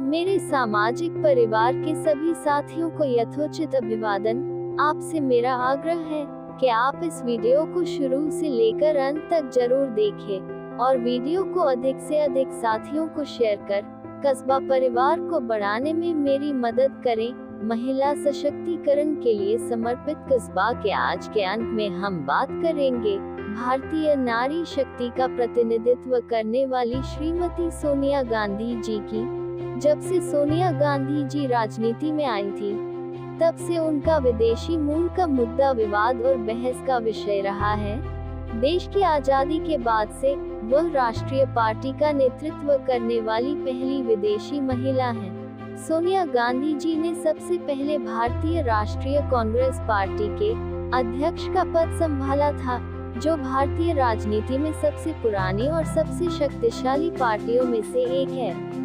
मेरे सामाजिक परिवार के सभी साथियों को यथोचित अभिवादन। आपसे मेरा आग्रह है कि आप इस वीडियो को शुरू से लेकर अंत तक जरूर देखें और वीडियो को अधिक से अधिक साथियों को शेयर कर कस्बा परिवार को बढ़ाने में मेरी मदद करें। महिला सशक्तिकरण के लिए समर्पित कस्बा के आज के अंक में हम बात करेंगे भारतीय नारी शक्ति का प्रतिनिधित्व करने वाली श्रीमती सोनिया गांधी जी की। जब से सोनिया गांधी जी राजनीति में आई थी, तब से उनका विदेशी मूल का मुद्दा विवाद और बहस का विषय रहा है। देश की आजादी के बाद से वह राष्ट्रीय पार्टी का नेतृत्व करने वाली पहली विदेशी महिला हैं। सोनिया गांधी जी ने सबसे पहले भारतीय राष्ट्रीय कांग्रेस पार्टी के अध्यक्ष का पद संभाला था, जो भारतीय राजनीति में सबसे पुरानी और सबसे शक्तिशाली पार्टियों में से एक है।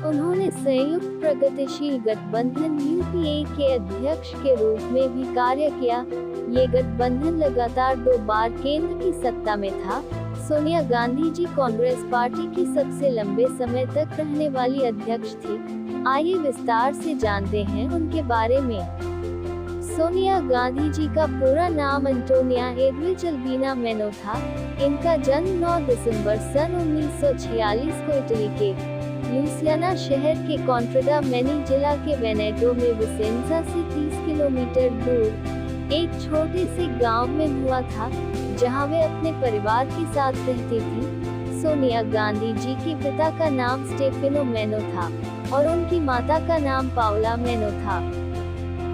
उन्होंने संयुक्त प्रगतिशील गठबंधन यूपीए के अध्यक्ष के रूप में भी कार्य किया। ये गठबंधन लगातार 2 बार केंद्र की सत्ता में था। सोनिया गांधी जी कांग्रेस पार्टी की सबसे लंबे समय तक रहने वाली अध्यक्ष थी। आइए विस्तार से जानते हैं उनके बारे में। सोनिया गांधी जी का पूरा नाम एंटोनिया एडविज अल्बीना मेनो था। इनका जन्म 9 दिसंबर सन 1946 को इटली के लुसियाना शहर के कॉन्ट्रेडा मेनी जिला के वेनेटो में विसेंजा से 30 किलोमीटर दूर एक छोटे से गांव में हुआ था, जहां वे अपने परिवार के साथ रहती थी। सोनिया गांधी जी के पिता का नाम स्टेफेनो मेनो था और उनकी माता का नाम पाओला मेनो था।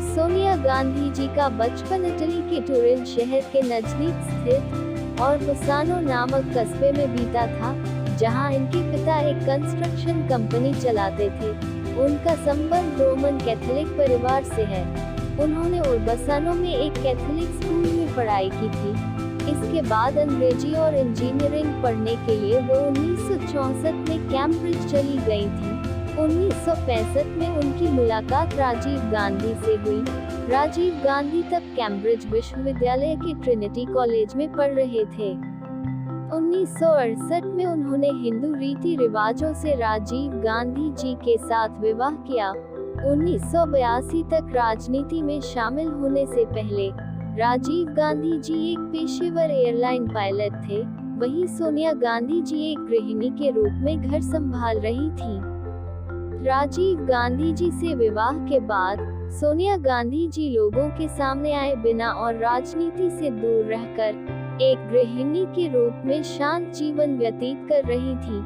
सोनिया गांधी जी का बचपन इटली के टूरिन शहर के नजदीक स्थित और बुसानो नामक कस्बे में बीता था, जहां इनके पिता एक कंस्ट्रक्शन कंपनी चलाते थे। उनका संबंध रोमन कैथोलिक परिवार से है। उन्होंने उर्बसानो में एक कैथोलिक स्कूल में पढ़ाई की थी। इसके बाद अंग्रेजी और इंजीनियरिंग पढ़ने के लिए वो 1964 में कैम्ब्रिज चली गई थी। 1965 में उनकी मुलाकात राजीव गांधी से हुई। राजीव गांधी तब कैम्ब्रिज विश्वविद्यालय के ट्रिनिटी कॉलेज में पढ़ रहे थे। 1968 में उन्होंने हिंदू रीति रिवाजों से राजीव गांधी जी के साथ विवाह किया। 1982 तक राजनीति में शामिल होने से पहले राजीव गांधी जी एक पेशेवर एयरलाइन पायलट थे। वहीं सोनिया गांधी जी एक गृहिणी के रूप में घर संभाल रही थी। राजीव गांधी जी से विवाह के बाद सोनिया गांधी जी लोगों के सामने आए बिना और राजनीति से दूर रहकर एक गृहिणी के रूप में शांत जीवन व्यतीत कर रही थी।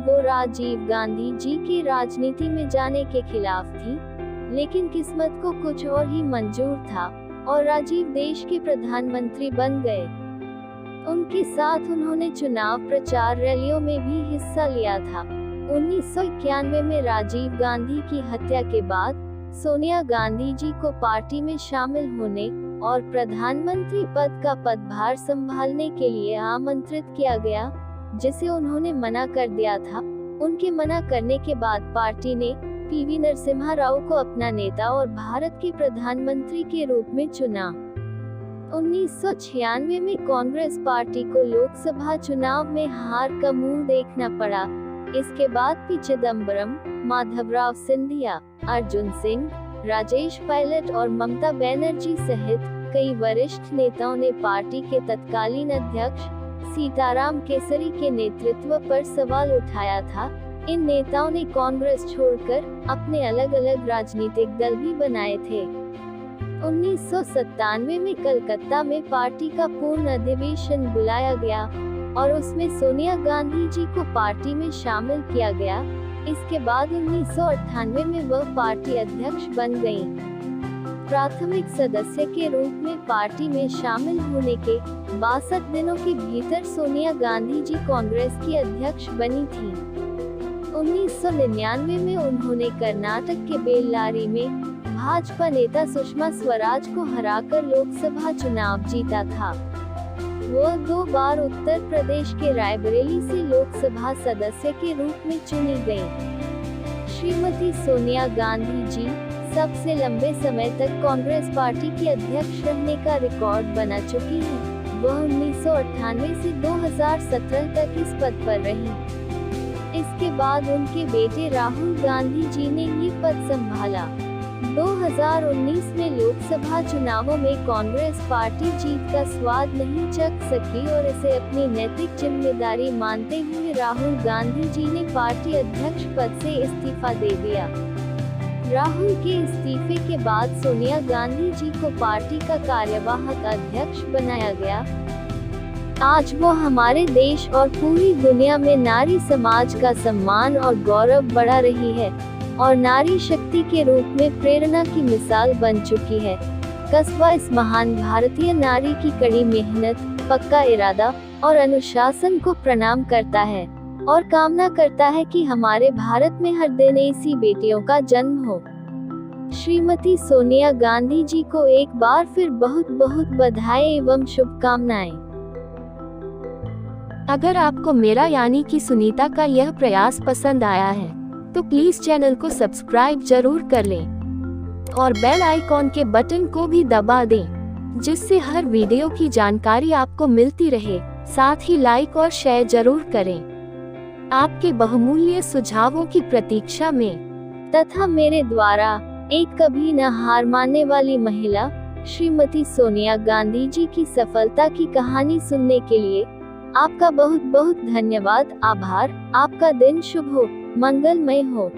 वो राजीव गांधी जी की राजनीति में जाने के खिलाफ थी, लेकिन किस्मत को कुछ और ही मंजूर था और राजीव देश के प्रधानमंत्री बन गए। उनके साथ उन्होंने चुनाव प्रचार रैलियों में भी हिस्सा लिया था। 1991 में राजीव गांधी की हत्या के बाद सोनिया गांधी जी को पार्टी में शामिल होने और प्रधानमंत्री पद का पदभार संभालने के लिए आमंत्रित किया गया, जिसे उन्होंने मना कर दिया था। उनके मना करने के बाद पार्टी ने पीवी नरसिम्हा राव को अपना नेता और भारत के प्रधानमंत्री के रूप में चुना। 1996 में कांग्रेस पार्टी को लोकसभा चुनाव में हार का मुंह देखना पड़ा। इसके बाद पी चिदम्बरम, माधवराव सिंधिया, अर्जुन सिंह, राजेश पायलट और ममता बनर्जी सहित कई वरिष्ठ नेताओं ने पार्टी के तत्कालीन अध्यक्ष सीताराम केसरी के नेतृत्व पर सवाल उठाया था। इन नेताओं ने कांग्रेस छोड़कर अपने अलग अलग राजनीतिक दल भी बनाए थे। 1997 में कलकत्ता में पार्टी का पूर्ण अधिवेशन बुलाया गया और उसमें सोनिया गांधी जी को पार्टी में शामिल किया गया। इसके बाद 1998 में वह पार्टी अध्यक्ष बन गयीं। प्राथमिक सदस्य के रूप में पार्टी में शामिल होने के 62 दिनों के भीतर सोनिया गांधी जी कांग्रेस की अध्यक्ष बनी थी। 1999 में उन्होंने कर्नाटक के बेल्लारी में भाजपा नेता सुषमा स्वराज को हराकर लोकसभा चुनाव जीता था। वह 2 बार उत्तर प्रदेश के रायबरेली से लोकसभा सदस्य के रूप में चुनी गयी। श्रीमती सोनिया गांधी जी सबसे लंबे समय तक कांग्रेस पार्टी की अध्यक्ष रहने का रिकॉर्ड बना चुकी हैं। वह 1998 से 2017 तक इस पद पर रही। इसके बाद उनके बेटे राहुल गांधी जी ने ये पद संभाला। 2019 में लोकसभा चुनावों में कांग्रेस पार्टी जीत का स्वाद नहीं चख सकी और इसे अपनी नैतिक जिम्मेदारी मानते हुए राहुल गांधी जी ने पार्टी अध्यक्ष पद से इस्तीफा दे दिया। राहुल के इस्तीफे के बाद सोनिया गांधी जी को पार्टी का कार्यवाहक अध्यक्ष बनाया गया। आज वो हमारे देश और पूरी दुनिया में नारी समाज का सम्मान और गौरव बढ़ा रही है और नारी शक्ति के रूप में प्रेरणा की मिसाल बन चुकी है। कस्बा इस महान भारतीय नारी की कड़ी मेहनत, पक्का इरादा और अनुशासन को प्रणाम करता है और कामना करता है कि हमारे भारत में हर दिन ऐसी बेटियों का जन्म हो। श्रीमती सोनिया गांधी जी को एक बार फिर बहुत बहुत बधाई एवं शुभकामनाएं। अगर आपको मेरा यानी कि सुनीता का यह प्रयास पसंद आया है तो प्लीज चैनल को सब्सक्राइब जरूर कर लें और बेल आइकॉन के बटन को भी दबा दें, जिससे हर वीडियो की जानकारी आपको मिलती रहे। साथ ही लाइक और शेयर जरूर करें। आपके बहुमूल्य सुझावों की प्रतीक्षा में तथा मेरे द्वारा एक कभी न हार मानने वाली महिला श्रीमती सोनिया गांधी जी की सफलता की कहानी सुनने के लिए आपका बहुत बहुत धन्यवाद। आभार। आपका दिन शुभ हो, मंगलमय हो।